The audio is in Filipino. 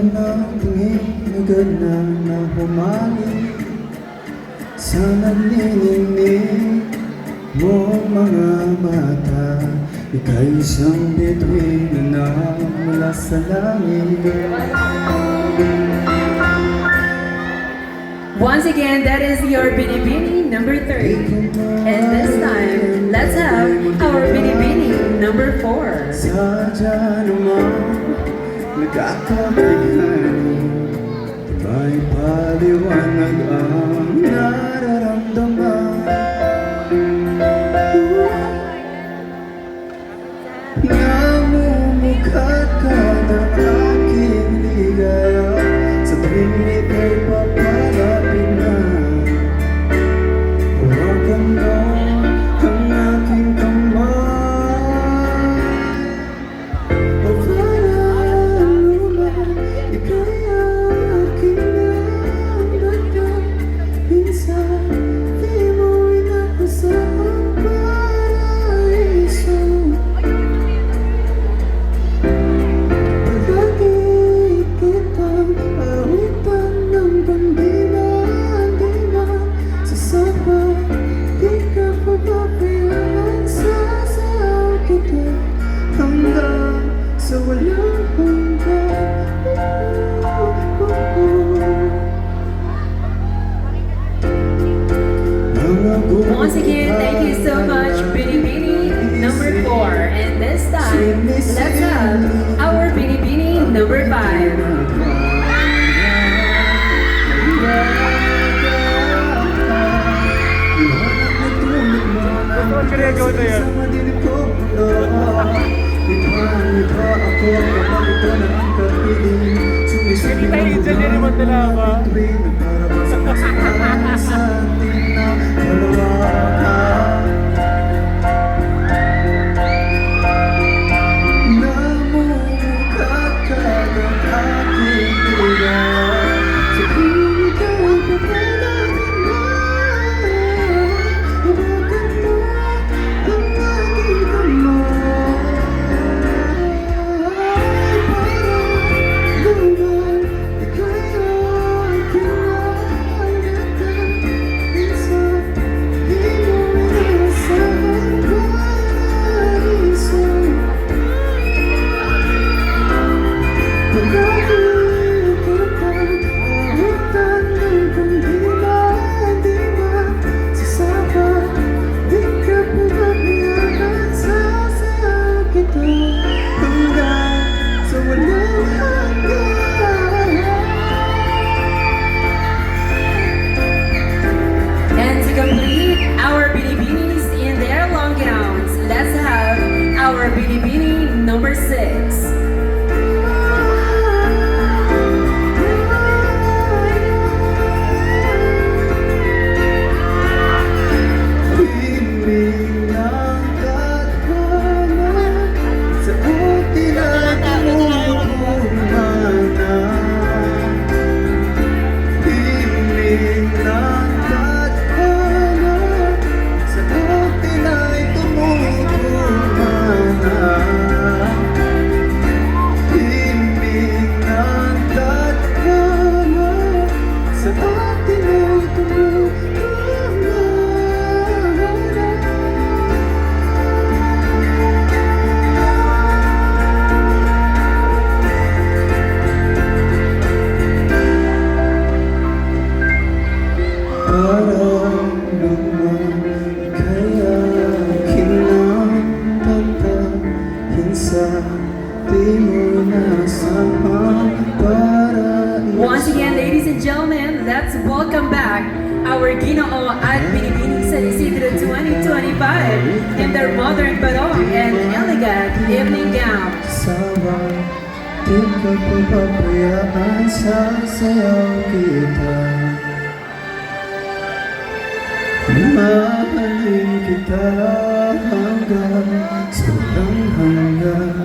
ng tingin agad na humali sa nagnininig mo mga mata. Ika'y isang bituin na mula sa langit. Once again, that is your Binibini number 3. And this time, let's have our Binibini number 4. Sadya naman nagkakabighani, may paliwanag ang nararamdaman. Namumukhat ka ng aking ligaya sa tuwing ika'y papalapit na. Hawakan mo ang aking kamay, o parang naman ika'y aking nabagyan. Minsan di mo inakasahang paraiso. Palagi kitang awitan ng bandila-dila sa sapa. Di ka papabayaan, sasayaw kita hanggang sa walang hanggan. Once again, thank you so much, Binibini number 4. And this time, let's have our Binibini number 5. And to complete our Binibinis in their long gowns, let's have our Binibini number 6. Parang naman kaya kinamatahin sa di mo nasahang paraiso. Once again, ladies and gentlemen, let's welcome back our Ginoo at Binibini San Isidro 2025 in their modern barong and elegant evening gown. Sawa, di ka papabayaan, sasayaw kita. Mahalin kita hanggang sa walang hanggan.